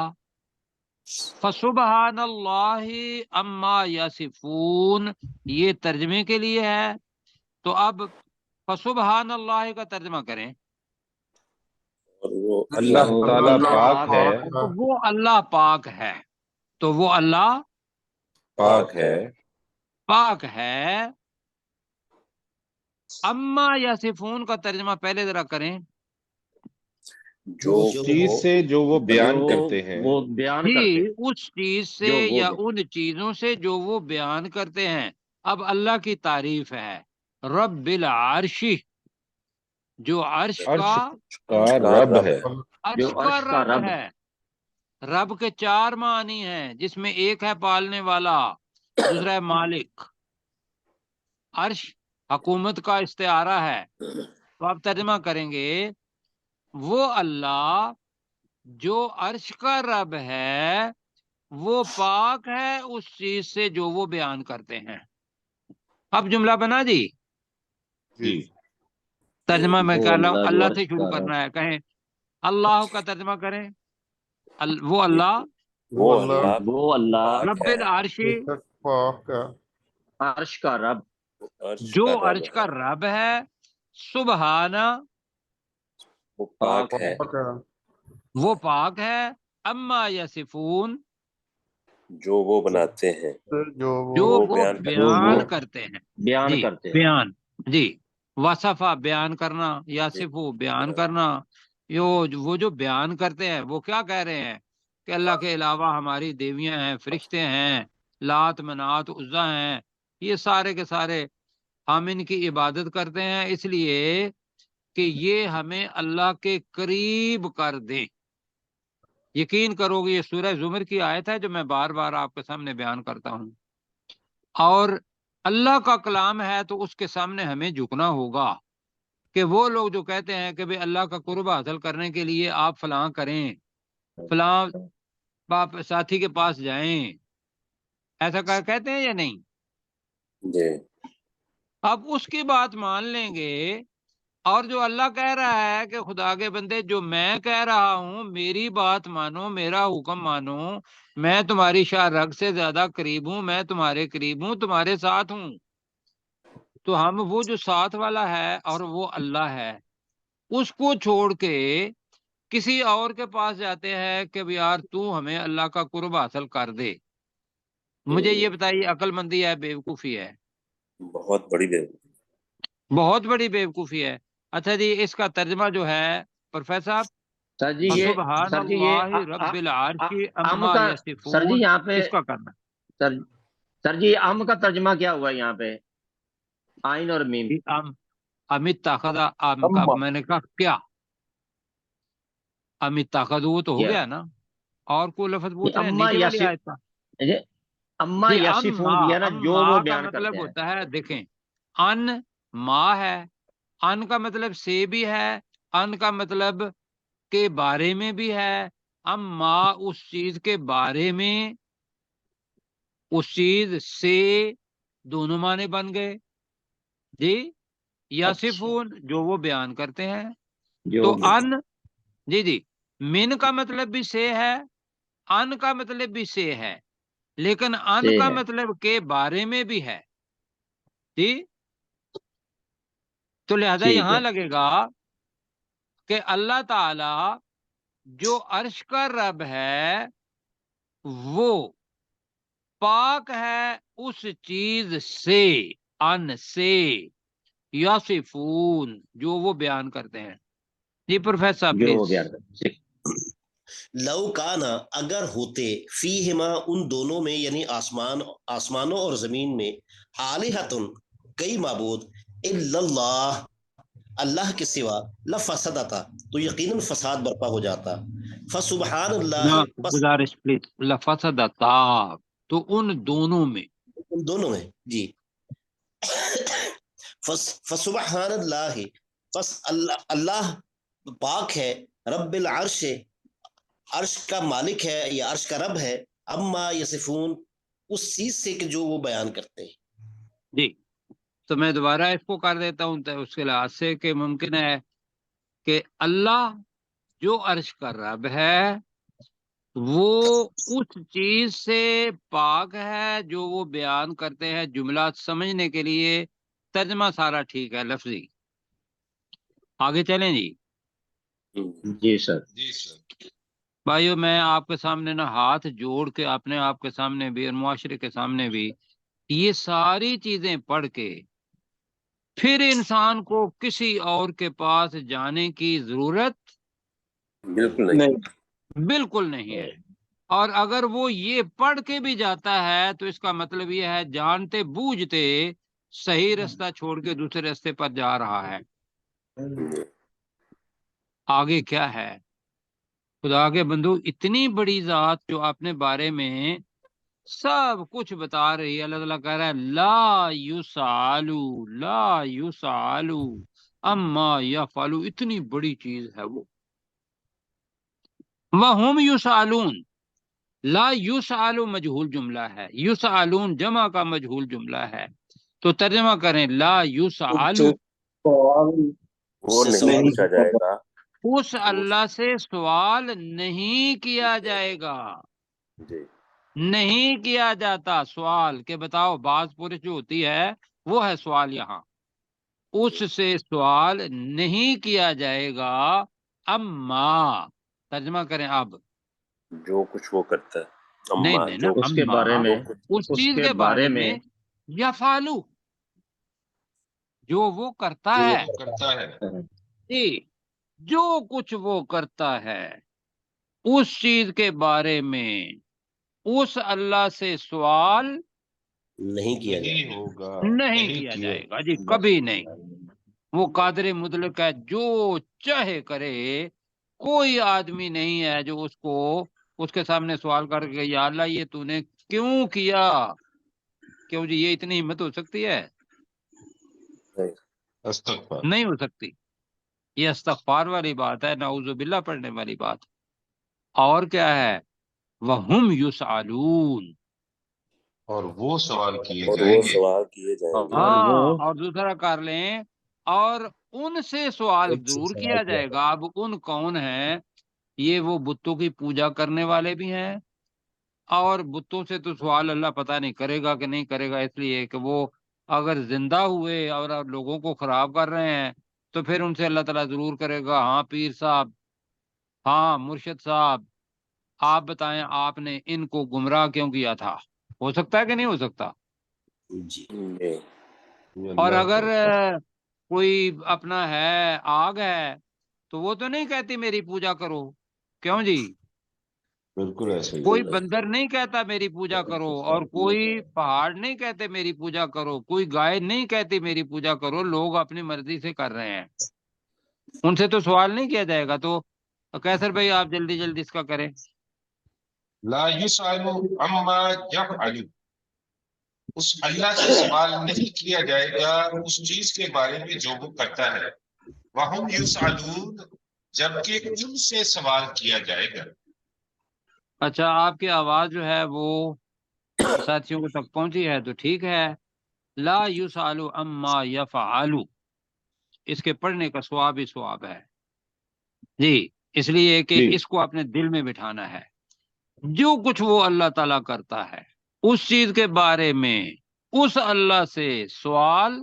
[SPEAKER 1] فسبحان اللہ اما یصفون، یہ ترجمے کے لیے ہے، تو اب فسبحان اللہ کا ترجمہ کریں،
[SPEAKER 2] اور وہ
[SPEAKER 6] اللہ
[SPEAKER 2] اللہ
[SPEAKER 6] تعالیٰ
[SPEAKER 3] اللہ
[SPEAKER 6] پاک ہے،
[SPEAKER 1] تو وہ اللہ پاک ہے، تو وہ اللہ
[SPEAKER 6] پاک ہے،
[SPEAKER 1] پاک ہے۔ اما یصفون کا ترجمہ پہلے ذرا کریں۔
[SPEAKER 2] جو
[SPEAKER 6] اس چیز
[SPEAKER 2] وہ
[SPEAKER 6] سے جو وہ
[SPEAKER 3] جو
[SPEAKER 6] بیان کرتے ہیں،
[SPEAKER 3] وہ بیان
[SPEAKER 1] جی،
[SPEAKER 3] کرتے
[SPEAKER 1] اس چیز سے
[SPEAKER 3] جو وہ
[SPEAKER 1] یا ان چیزوں سے جو وہ بیان کرتے ہیں۔ اب اللہ کی تعریف ہے، رب العرش، جو عرش کا
[SPEAKER 6] عرش کا
[SPEAKER 2] کا
[SPEAKER 6] رب
[SPEAKER 2] رب
[SPEAKER 6] ہے،
[SPEAKER 2] ہے
[SPEAKER 1] عرش
[SPEAKER 3] جو
[SPEAKER 1] کا
[SPEAKER 3] عرش کا
[SPEAKER 1] رب
[SPEAKER 3] رب
[SPEAKER 1] ہے۔ رب کے چار معنی ہیں، جس میں ایک ہے پالنے والا، دوسرا ہے مالک، عرش حکومت کا استعارہ ہے، تو آپ ترجمہ کریں گے وہ اللہ جو عرش کا رب ہے وہ پاک ہے اس چیز سے جو وہ بیان کرتے ہیں۔ اب جملہ بنا جی،
[SPEAKER 6] جی
[SPEAKER 1] ترجمہ میں
[SPEAKER 3] وہ
[SPEAKER 1] کہہ رہا ہوں،
[SPEAKER 3] اللہ جو
[SPEAKER 1] اللہ سے
[SPEAKER 3] عرش
[SPEAKER 1] شروع
[SPEAKER 3] کا رب
[SPEAKER 1] کرنا ہے، کہیں اللہ کا ترجمہ کریں، وہ اللہ
[SPEAKER 2] وہ
[SPEAKER 4] وہ اللہ
[SPEAKER 2] اللہ
[SPEAKER 3] وہ اللہ
[SPEAKER 2] پاک
[SPEAKER 1] رب
[SPEAKER 2] ہے
[SPEAKER 1] العرش،
[SPEAKER 4] بے شک پاک ہے،
[SPEAKER 3] عرش کا رب
[SPEAKER 2] عرش
[SPEAKER 1] جو
[SPEAKER 2] کا رب
[SPEAKER 1] عرش
[SPEAKER 2] ہے
[SPEAKER 1] کا رب ہے، سبحانہ
[SPEAKER 2] وہ پاک ہے
[SPEAKER 4] پاک ہے،
[SPEAKER 1] وہ پاک ہے، اما یصفون
[SPEAKER 2] جو وہ بناتے ہیں
[SPEAKER 4] جو
[SPEAKER 1] جو
[SPEAKER 4] وہ
[SPEAKER 1] وہ
[SPEAKER 2] بیان کرتے
[SPEAKER 3] جو وہ
[SPEAKER 1] بیان کرتے ہیں،
[SPEAKER 3] بیان
[SPEAKER 1] جی
[SPEAKER 3] کرتے ہیں۔
[SPEAKER 1] بیان، جی وصفہ بیان کرنا، یاسفو بیان کرنا، وہ جو بیان کرتے ہیں وہ کیا کہہ رہے ہیں کہ اللہ کے علاوہ ہماری دیویاں ہیں، فرشتے ہیں، لات منات عزا ہیں، یہ سارے کے سارے ہم ان کی عبادت کرتے ہیں اس لیے کہ یہ ہمیں اللہ کے قریب کر دیں۔ یقین کرو گے یہ سورہ زمر کی آیت ہے جو میں بار بار آپ کے سامنے بیان کرتا ہوں، اور اللہ کا کلام ہے تو اس کے سامنے ہمیں جھکنا ہوگا کہ وہ لوگ جو کہتے ہیں کہ بھئی اللہ کا قرب حاصل کرنے کے لیے آپ فلاں کریں، فلاں باپ ساتھی کے پاس جائیں، ایسا کہتے ہیں یا نہیں؟
[SPEAKER 2] جی
[SPEAKER 1] اب اس کی بات مان لیں گے، اور جو اللہ کہہ رہا ہے کہ خدا کے بندے جو میں کہہ رہا ہوں میری بات مانو، میرا حکم مانو، میں تمہاری شاہ رگ سے زیادہ قریب ہوں، میں تمہارے قریب ہوں، تمہارے ساتھ ہوں، تو ہم وہ جو ساتھ والا ہے اور وہ اللہ ہے اس کو چھوڑ کے کسی اور کے پاس جاتے ہیں کہ بھی یار تو ہمیں اللہ کا قرب حاصل کر دے۔ مجھے یہ بتائیے عقل مندی ہے بیوقوفی ہے؟
[SPEAKER 2] بہت بڑی
[SPEAKER 1] بہت بڑی بیوقوفی ہے۔ اچھا جی، اس کا ترجمہ جو ہے پروفیسر صاحب،
[SPEAKER 3] سر جی
[SPEAKER 1] فسبحان
[SPEAKER 3] سر جی
[SPEAKER 1] اللہ رب العرش
[SPEAKER 3] ام
[SPEAKER 1] اما
[SPEAKER 3] کا سر جی
[SPEAKER 1] یصفون،
[SPEAKER 3] یہاں پہ
[SPEAKER 1] اس کا کرنا
[SPEAKER 3] سر جی ام کا ترجمہ کیا ہوا یہاں پہ؟ آئین اور میم۔
[SPEAKER 1] امت تاخذ ام کا میں نے کہا کیا امت تاخذ، وہ تو ہو
[SPEAKER 3] کیا
[SPEAKER 1] گیا نا، اور کوئی لفظ پوچھ رہے ہیں
[SPEAKER 3] اما
[SPEAKER 1] نیچے والی آیت کا؟
[SPEAKER 3] اما
[SPEAKER 1] جی
[SPEAKER 3] یصفون دیا نا، جو وہ
[SPEAKER 1] ماں کا
[SPEAKER 3] بیان
[SPEAKER 1] مطلب
[SPEAKER 3] کرتے ہیں۔
[SPEAKER 1] ہوتا ہے، دیکھیں ان ماں ہے، ان کا مطلب سے بھی ہے، ان کا مطلب کے بارے میں بھی ہے، ماں اس چیز کے بارے میں، اس چیز سے، دونوں معنی بن گئے جی۔ یاسفون جو وہ بیان کرتے ہیں، تو ان جی جی من کا مطلب بھی سے ہے، ان کا مطلب بھی سے ہے، لیکن ان کا مطلب کے بارے میں بھی ہے جی۔ تو لہذا یہاں لگے گا کہ اللہ تعالی جو عرش کا رب ہے وہ پاک ہے اس چیز سے، ان سے، یاسفون جو وہ بیان کرتے ہیں۔ جی پروفیسر صاحب
[SPEAKER 3] جو وہ
[SPEAKER 1] پلیز۔
[SPEAKER 3] بیان کرتے ہیں۔
[SPEAKER 7] لو کانا اگر ہوتے فیہما ان دونوں میں یعنی آسمانوں اور زمین میں، آلہتن کئی معبود، الا اللہ اللہ کے سوا، لفسدتا تو یقیناً فساد برپا ہو جاتا۔ فسبحان اللہ بس
[SPEAKER 1] گزارش پلیز، لفسدتا تو ان دونوں میں،
[SPEAKER 7] ان دونوں میں جی، فسبحان اللہ بس اللہ پاک ہے، رب العرش عرش کا مالک ہے یا عرش کا رب ہے، اما یصفون اس چیز سے کہ جو وہ بیان کرتے ہیں۔
[SPEAKER 1] جی تو میں دوبارہ اس کو کر دیتا ہوں اس کے لحاظ سے کہ ممکن ہے کہ اللہ جو عرش کا رب ہے وہ اس چیز سے پاک ہے جو وہ بیان کرتے ہیں۔ جملہ سمجھنے کے لیے ترجمہ سارا ٹھیک ہے لفظی، آگے چلیں جی۔
[SPEAKER 3] جی سر۔
[SPEAKER 1] بھائیو میں آپ کے سامنے نا ہاتھ جوڑ کے اپنے آپ کے سامنے بھی اور معاشرے کے سامنے بھی یہ ساری چیزیں پڑھ کے پھر انسان کو کسی اور کے پاس جانے کی ضرورت
[SPEAKER 2] بالکل نہیں،
[SPEAKER 1] بالکل نہیں ہے، اور اگر وہ یہ پڑھ کے بھی جاتا ہے تو اس کا مطلب یہ ہے جانتے بوجھتے صحیح راستہ چھوڑ کے دوسرے راستے پر جا رہا ہے۔ آگے کیا ہے؟ خدا کے بندو اتنی بڑی ذات جو اپنے بارے میں سب کچھ بتا رہی ہے، اللہ تعالیٰ کہہ رہا ہے لا یسالو لا یسالو اما یفعلو، اتنی بڑی چیز ہے وہ۔ وہم یسالون، لا یسالو مجہول جملہ ہے، یسالون جمع کا مجہول جملہ ہے، تو ترجمہ کریں لا یسالو،
[SPEAKER 2] وہ نہیں پوچھا جائے گا،
[SPEAKER 1] اس اللہ سے سوال نہیں کیا جائے گا،
[SPEAKER 2] جی
[SPEAKER 1] نہیں کیا جاتا سوال کہ بتاؤ بعض پورش جو ہوتی ہے وہ ہے سوال، یہاں اس سے سوال نہیں کیا جائے گا، اما ترجمہ کریں اب،
[SPEAKER 2] جو کچھ وہ کرتا ہے،
[SPEAKER 1] نہیں
[SPEAKER 2] اما
[SPEAKER 1] نہیں نا،
[SPEAKER 2] جو
[SPEAKER 3] اس کے
[SPEAKER 1] اما
[SPEAKER 3] بارے میں
[SPEAKER 1] اس چیز کے بارے میں، یفعلو جو وہ کرتا ہے جی، جو کچھ وہ کرتا ہے اس چیز کے بارے میں اس اللہ سے سوال
[SPEAKER 7] نہیں کیا جائے
[SPEAKER 1] نہیں کیا جائے گا جی، کبھی نہیں۔ وہ قادر مطلق ہے، جو چاہے کرے، کوئی آدمی نہیں ہے جو اس کے سامنے سوال کر کے یا اللہ یہ تو نے کیوں کیا، کیوں جی یہ اتنی ہمت ہو سکتی ہے؟ نہیں ہو سکتی۔ یہ استغفار والی بات ہے، نعوذ باللہ پڑھنے والی بات۔ اور کیا ہے؟ وَهُمْ يُسْأَلُونَ،
[SPEAKER 6] اور وہ سوال کیے
[SPEAKER 2] اور
[SPEAKER 6] جائیں
[SPEAKER 2] وہ
[SPEAKER 6] گے۔
[SPEAKER 2] سوال کیے جائیں گے۔
[SPEAKER 3] اور وہ
[SPEAKER 1] ہاں، اور دوسرا کر لیں، اور ان سے سوال ضرور کیا جائے گا۔ اب ان کون ہیں؟ یہ وہ بتوں کی پوجا کرنے والے بھی ہیں، اور بتوں سے تو سوال اللہ پتہ نہیں کرے گا کہ نہیں کرے گا، اس لیے کہ وہ اگر زندہ ہوئے اور لوگوں کو خراب کر رہے ہیں تو پھر ان سے اللہ تعالیٰ ضرور کرے گا، ہاں پیر صاحب، ہاں مرشد صاحب، آپ بتائیں آپ نے ان کو گمراہ کیوں کیا تھا؟ ہو سکتا ہے کہ نہیں ہو سکتا؟
[SPEAKER 7] جی
[SPEAKER 2] جی۔
[SPEAKER 6] یہ
[SPEAKER 1] اور
[SPEAKER 6] اللہ
[SPEAKER 1] اگر
[SPEAKER 6] کا-
[SPEAKER 1] کوئی اپنا ہے آگ ہے تو وہ تو نہیں کہتی میری پوجا کرو، کیوں جی؟
[SPEAKER 6] بالکل ایسے ہی
[SPEAKER 1] کوئی
[SPEAKER 2] بالکل
[SPEAKER 1] بندر نہیں کہتا میری پوجا کرو، اور کوئی پہاڑ نہیں کہتے میری پوجا کرو، کوئی گائے نہیں کہتی میری پوجا کرو، لوگ اپنی مرضی سے کر رہے ہیں، ان سے تو سوال نہیں کیا جائے گا۔ تو کیسر بھائی آپ جلدی جلدی اس کا کریں۔
[SPEAKER 6] لا یسأل عما یفعل، اس اللہ سے سوال نہیں کیا جائے گا اس چیز کے بارے میں جو وہ کرتا ہے۔ وہم یسألون، جبکہ ان سے سوال کیا جائے گا۔
[SPEAKER 1] اچھا، آپ کی آواز جو ہے وہ ساتھیوں کو تک پہنچی ہے تو ٹھیک ہے۔ لا یسأل عما یفعل، اس کے پڑھنے کا ثواب ہی ثواب ہے جی، اس لیے کہ
[SPEAKER 6] جی
[SPEAKER 1] اس کو اپنے دل میں بٹھانا ہے۔ جو کچھ وہ اللہ تعالیٰ کرتا ہے اس چیز کے بارے میں اس اللہ سے سوال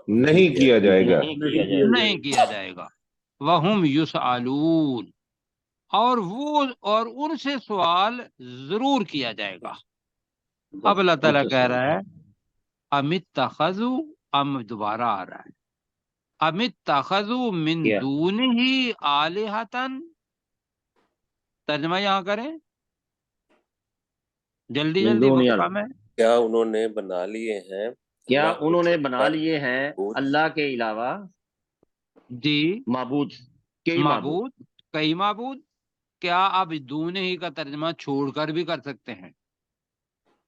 [SPEAKER 6] نہیں کیا جائے گا۔
[SPEAKER 3] نہیں کیا جائے گا۔
[SPEAKER 1] نہیں کیا جائے گا۔ وَهُمْ يُسْأَلُونَ، اور ان سے سوال ضرور کیا جائے گا۔ اب اللہ تعالیٰ کہہ رہا ہے ام اتخذوا، ام دوبارہ آ رہا ہے ام اتخذوا من
[SPEAKER 3] کیا
[SPEAKER 1] دونہ آلہۃ، ترجمہ یہاں کریں جلدی
[SPEAKER 3] من
[SPEAKER 1] جلدی،
[SPEAKER 3] دون
[SPEAKER 1] وقت
[SPEAKER 3] اللہ،
[SPEAKER 1] کم ہے۔
[SPEAKER 2] کیا انہوں نے بنا لیے ہیں
[SPEAKER 3] کیا
[SPEAKER 2] اللہ کو
[SPEAKER 3] انہوں نے
[SPEAKER 2] چھوڑ
[SPEAKER 3] بنا
[SPEAKER 2] کر
[SPEAKER 3] لیے ہیں
[SPEAKER 2] معبود؟
[SPEAKER 3] اللہ کے علاوہ
[SPEAKER 1] جی،
[SPEAKER 3] معبود، کئی معبود؟
[SPEAKER 1] معبود، کئی معبود۔ کیا آپ دونوں ہی کا ترجمہ چھوڑ کر بھی کر سکتے ہیں؟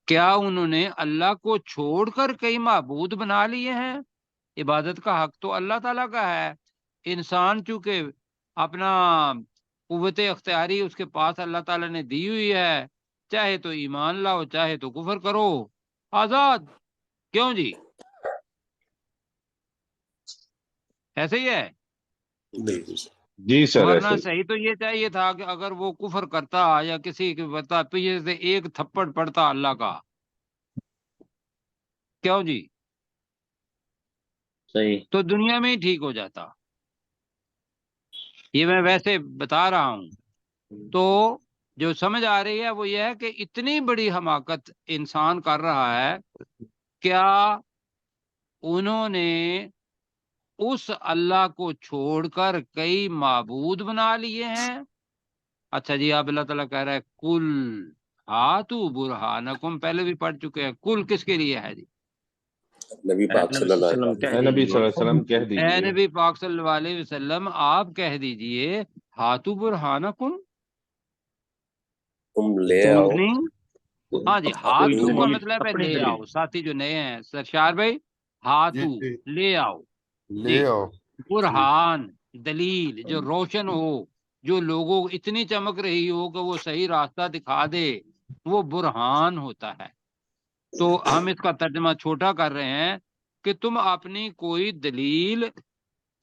[SPEAKER 1] کیا انہوں نے اللہ کو چھوڑ کر کئی معبود بنا لیے ہیں؟ عبادت کا حق تو اللہ تعالیٰ کا ہے، انسان چونکہ اپنا قوت اختیاری اس کے پاس اللہ تعالیٰ نے دی ہوئی ہے، چاہے تو ایمان لاؤ چاہے تو کفر کرو، آزاد، کیوں جی؟ ایسے ہی ہے۔
[SPEAKER 7] بالکل سر۔
[SPEAKER 6] جی سر
[SPEAKER 1] ورنہ
[SPEAKER 6] ایسے ہی۔
[SPEAKER 1] صحیح تو یہ چاہیے تھا کہ اگر وہ کفر کرتا یا کسی کے بتا پیچھے سے ایک تھپڑ پڑتا اللہ کا، کیوں جی؟
[SPEAKER 3] صحیح۔
[SPEAKER 1] تو دنیا میں ہی ٹھیک ہو جاتا۔ یہ میں ویسے بتا رہا ہوں، تو جو سمجھ آ رہی ہے وہ یہ ہے کہ اتنی بڑی حماقت انسان کر رہا ہے، کیا انہوں نے اس اللہ کو چھوڑ کر کئی معبود بنا لیے ہیں؟ اچھا جی، اب اللہ تعالیٰ کہہ رہا ہے کل ہاتو برہانکم، پہلے بھی پڑھ چکے ہیں، کل کس کے لیے ہے جی؟
[SPEAKER 2] نبی
[SPEAKER 3] اے
[SPEAKER 2] پاک
[SPEAKER 3] نبی
[SPEAKER 2] صلی اللہ
[SPEAKER 3] صلی اللہ
[SPEAKER 2] علیہ
[SPEAKER 3] علیہ وسلم
[SPEAKER 6] اے
[SPEAKER 3] کہہ
[SPEAKER 6] نبی صلی اللہ
[SPEAKER 3] دیجئے،
[SPEAKER 6] علیہ وسلم کہہ
[SPEAKER 1] اے
[SPEAKER 6] دیجئے۔
[SPEAKER 1] نبی پاک صلی اللہ علیہ وسلم آپ کہہ دیجئے ہاتو برہانکم،
[SPEAKER 2] تم لے
[SPEAKER 3] تم
[SPEAKER 2] آؤ
[SPEAKER 1] اپنی، ہاں جی،
[SPEAKER 3] کوئی
[SPEAKER 1] ہاتھو کا
[SPEAKER 3] دلیل
[SPEAKER 1] مطلب ہے
[SPEAKER 3] اپنی
[SPEAKER 1] لے
[SPEAKER 3] دلیل۔
[SPEAKER 1] آؤ، ساتھی جو نئے ہیں سرشار بھائی،
[SPEAKER 4] جی
[SPEAKER 1] ہاتھو
[SPEAKER 4] جی
[SPEAKER 1] لے آؤ
[SPEAKER 4] لے
[SPEAKER 1] جی،
[SPEAKER 4] آؤ جی
[SPEAKER 1] برہان دلیل جو روشن ہو، جو لوگوں کو اتنی چمک رہی ہو کہ وہ صحیح راستہ دکھا دے، وہ برہان ہوتا ہے۔ تو ہم اس کا ترجمہ چھوٹا کر رہے ہیں کہ تم اپنی کوئی دلیل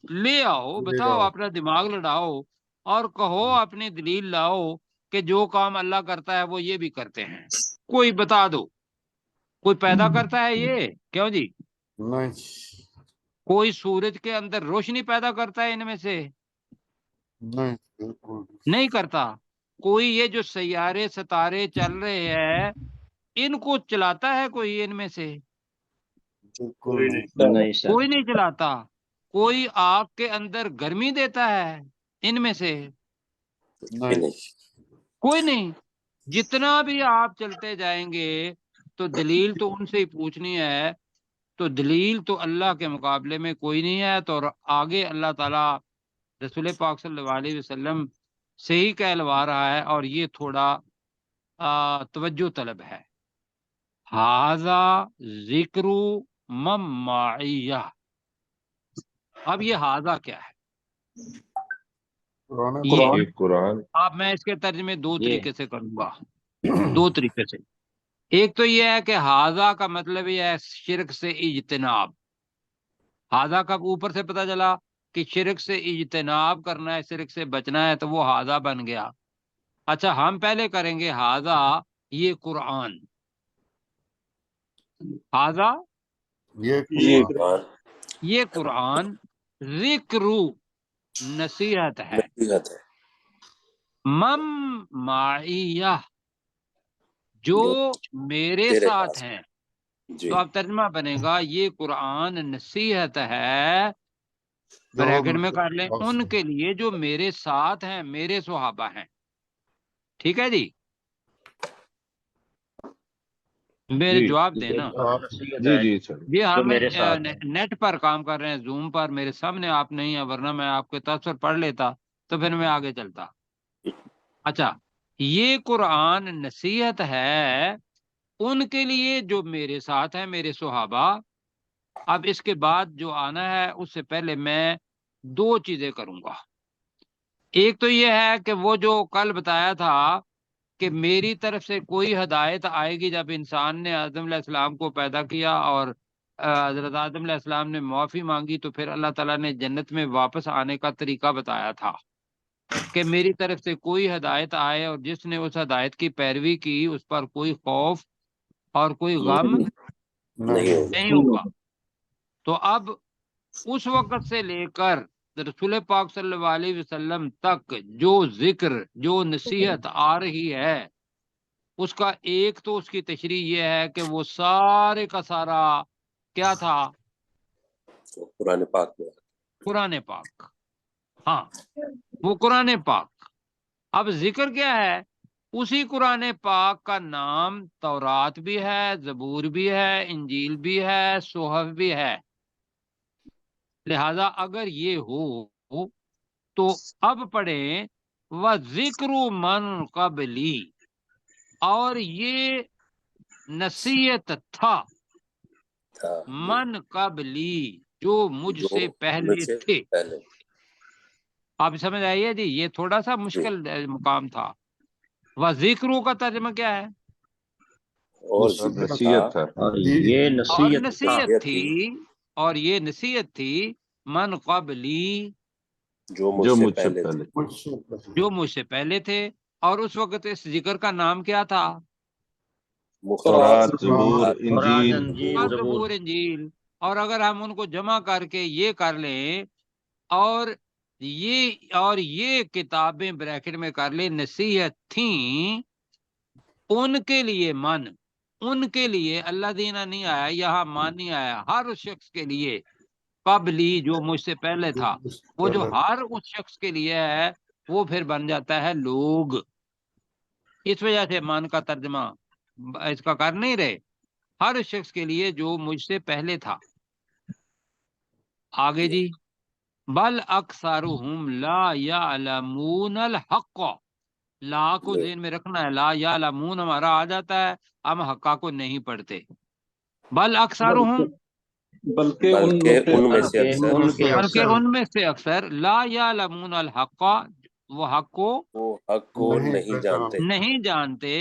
[SPEAKER 1] لے آؤ،
[SPEAKER 4] لے
[SPEAKER 1] بتاؤ،
[SPEAKER 4] آؤ
[SPEAKER 1] اپنا دماغ لڑاؤ اور کہو اپنی دلیل لاؤ کہ جو کام اللہ کرتا ہے وہ یہ بھی کرتے ہیں، کوئی بتا دو۔ کوئی پیدا کرتا ہے یہ، کیوں جی؟
[SPEAKER 4] نہیں
[SPEAKER 1] کوئی سورج کے اندر روشنی پیدا کرتا ہے ان میں سے؟
[SPEAKER 4] نہیں بالکل
[SPEAKER 1] نہیں کرتا۔ کوئی یہ جو سیارے ستارے چل رہے ہیں ان کو چلاتا ہے کوئی ان میں سے؟
[SPEAKER 4] بالکل نہیں
[SPEAKER 3] نہیں سر۔
[SPEAKER 1] کوئی نہیں چلاتا۔ کوئی آگ کے اندر گرمی دیتا ہے ان میں سے؟
[SPEAKER 2] کہ
[SPEAKER 4] نہیں
[SPEAKER 2] نہیں۔
[SPEAKER 1] کوئی نہیں۔ جتنا بھی آپ چلتے جائیں گے تو دلیل تو ان سے ہی پوچھنی ہے، تو دلیل تو اللہ کے مقابلے میں کوئی نہیں ہے۔ تو آگے اللہ تعالیٰ رسول پاک صلی اللہ علیہ وسلم سے ہی کہلوا رہا ہے، اور یہ تھوڑا توجہ طلب ہے۔ ھذا ذکر من معیہ، اب یہ ھذا کیا ہے؟ یہ
[SPEAKER 6] قرآن
[SPEAKER 1] اب میں اس کے ترجمے دو
[SPEAKER 3] یہ
[SPEAKER 1] طریقے سے کروں گا، دو طریقے سے۔ ایک تو یہ ہے کہ ہاذا کا مطلب یہ ہے شرک سے اجتناب، ہاذا کا اوپر سے پتہ چلا کہ شرک سے اجتناب کرنا ہے، شرک سے بچنا ہے، تو وہ ہاذا بن گیا۔ اچھا ہم پہلے کریں گے ہاذا یہ قرآن، ہاذا
[SPEAKER 2] یہ قرآن
[SPEAKER 1] یہ قرآن ذکر نصیحت ہے،
[SPEAKER 2] نصیحت ہے
[SPEAKER 1] مم معیہ جو میرے
[SPEAKER 2] تیرے
[SPEAKER 1] ساتھ
[SPEAKER 2] پاس
[SPEAKER 1] ہیں۔
[SPEAKER 2] جی
[SPEAKER 1] تو اب ترجمہ بنے گا یہ قرآن نصیحت ہے، بریکٹ میں کر لیں، ان کے لیے جو میرے ساتھ ہیں، میرے صحابہ ہیں۔ ٹھیک ہے جی، میرے
[SPEAKER 6] جی
[SPEAKER 1] جواب دیں
[SPEAKER 3] یہ
[SPEAKER 1] نا
[SPEAKER 3] قرآن نصیحت
[SPEAKER 6] جی
[SPEAKER 3] ہے
[SPEAKER 6] جی سر
[SPEAKER 1] جی۔
[SPEAKER 3] جو
[SPEAKER 1] ہم
[SPEAKER 3] میرے ساتھ ہے۔
[SPEAKER 1] نیٹ پر کام کر رہے ہیں، زوم پر، میرے سامنے آپ نہیں ہیں، ورنہ میں آپ کے تاثر پڑھ لیتا تو پھر میں آگے چلتا۔ اچھا یہ قرآن نصیحت ہے ان کے لیے جو میرے ساتھ ہیں، میرے صحابہ۔ اب اس کے بعد جو آنا ہے اس سے پہلے میں دو چیزیں کروں گا۔ ایک تو یہ ہے کہ وہ جو کل بتایا تھا کہ میری طرف سے کوئی ہدایت آئے گی جب انسان نے آدم علیہ السلام کو پیدا کیا اور حضرت آدم علیہ السلام نے معافی مانگی، تو پھر اللہ تعالیٰ نے جنت میں واپس آنے کا طریقہ بتایا تھا کہ میری طرف سے کوئی ہدایت آئے اور جس نے اس ہدایت کی پیروی کی اس پر کوئی خوف اور کوئی غم
[SPEAKER 2] نہیں ہوگا۔
[SPEAKER 1] نہیں ہوگا۔ تو اب اس وقت سے لے کر رسول پاک صلی اللہ علیہ وسلم تک جو ذکر، جو نصیحت آ رہی ہے، اس کا ایک تو اس کی تشریح یہ ہے کہ وہ سارے کا سارا کیا تھا؟
[SPEAKER 2] تو قرآن پاک میں
[SPEAKER 1] قرآن پاک۔ ہاں وہ قرآن پاک۔ اب ذکر کیا ہے؟ اسی قرآن پاک کا نام تورات بھی ہے، زبور بھی ہے، انجیل بھی ہے، صحف بھی ہے۔ لہذا اگر یہ ہو تو اب پڑھیں وَذِكْرُ مَنْ قَبْلِي، اور یہ نصیحت تھا
[SPEAKER 2] تھا
[SPEAKER 1] من قبلی جو مجھ
[SPEAKER 2] جو
[SPEAKER 1] سے
[SPEAKER 2] مجھ
[SPEAKER 1] پہلے
[SPEAKER 2] سے
[SPEAKER 1] تھے۔
[SPEAKER 2] پہلے
[SPEAKER 1] آپ سمجھ آئیے جی، یہ تھوڑا سا
[SPEAKER 2] جی
[SPEAKER 1] مشکل مقام تھا۔ وَذِكْرُ کا ترجمہ کیا ہے؟
[SPEAKER 2] اور
[SPEAKER 6] سر
[SPEAKER 2] ذکر
[SPEAKER 6] نصیحت
[SPEAKER 2] تھا
[SPEAKER 6] تھا
[SPEAKER 3] اور یہ
[SPEAKER 1] اور
[SPEAKER 3] نصیحت
[SPEAKER 1] نصیحت
[SPEAKER 2] نصیحت
[SPEAKER 1] تھی، اور یہ نصیحت تھی من قبلی
[SPEAKER 2] جو مجھ
[SPEAKER 6] جو
[SPEAKER 2] سے
[SPEAKER 6] مجھ سے
[SPEAKER 2] پہلے تھے
[SPEAKER 6] پہلے
[SPEAKER 1] جو مجھ سے پہلے تھے۔ اور اس وقت اس ذکر کا نام کیا تھا؟
[SPEAKER 6] تورات،
[SPEAKER 2] مختلف
[SPEAKER 6] زبور،
[SPEAKER 3] قرآن
[SPEAKER 6] انجیل۔
[SPEAKER 3] انجیل زبور۔
[SPEAKER 1] زبور، انجیل۔ اور اگر ہم ان کو جمع کر کے یہ کر لیں اور یہ کتابیں بریکٹ میں کر لیں نصیحت تھیں ان کے لیے، من ان کے لیے، اللہ دینا نہیں آیا یہاں، مان نہیں آیا، ہر اس شخص کے لیے، قبلی جو مجھ سے پہلے تھا۔ وہ جو ہر اس شخص کے لیے ہے وہ پھر بن جاتا ہے لوگ۔ اس وجہ سے مان کا ترجمہ اس کا کر نہیں رہے، ہر اس شخص کے لیے جو مجھ سے پہلے تھا۔ آگے جی، بل اکثرهم لا یعلمون الحق، لا کو ذہن میں رکھنا ہے، لا یعلمون ہمارا آ جاتا ہے، ہم حقا کو نہیں پڑھتے۔ بل اکثرهم
[SPEAKER 5] بلکہ
[SPEAKER 2] ان میں سے
[SPEAKER 3] بلکہ
[SPEAKER 2] اکثر
[SPEAKER 3] ان کے
[SPEAKER 1] بلکہ
[SPEAKER 3] اکثر
[SPEAKER 1] ان میں سے اکثر لا یعلمون الحق وہ حق کو
[SPEAKER 2] وہ حق کو نہیں جانتے
[SPEAKER 1] نہیں جانتے،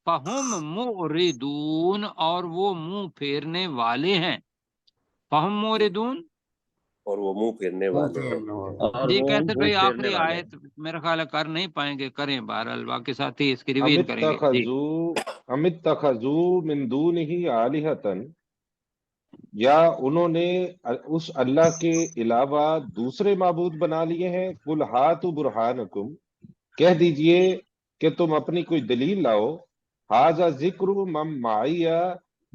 [SPEAKER 1] فہم معرضون اور وہ منہ پھیرنے والے ہیں۔ فہم معرضون
[SPEAKER 2] اور وہ منہ پھرنے والے ہیں۔
[SPEAKER 3] اور
[SPEAKER 1] جی
[SPEAKER 3] وہ
[SPEAKER 1] کیسے
[SPEAKER 3] منہ
[SPEAKER 1] بھائی
[SPEAKER 3] پھیرنے
[SPEAKER 1] آخری
[SPEAKER 3] والے
[SPEAKER 1] آیت میرا خیال ہے کر نہیں پائیں گے، کریں بہرحال باقی ساتھی اس کی ریویژن کریں گے جی۔
[SPEAKER 6] ام اتخذوا من دونہ آلہۃ، یا انہوں نے اس اللہ کے علاوہ دوسرے معبود بنا لیے ہیں۔ قل ہاتوا برہانکم، کہہ دیجئے کہ تم اپنی کوئی دلیل لاؤ۔ ھذا ذکر من معی،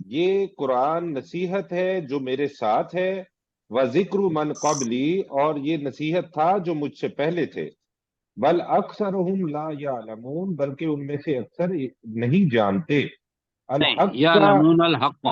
[SPEAKER 6] یہ قرآن نصیحت ہے جو میرے ساتھ ہے۔ وذکر من قبلی، اور یہ نصیحت تھا جو مجھ سے پہلے تھے۔ بل اکثرهم لا یعلمون، بلکہ ان میں سے اکثر نہیں جانتے۔
[SPEAKER 1] نہیں
[SPEAKER 6] الحق کا
[SPEAKER 1] یعلمون الحق،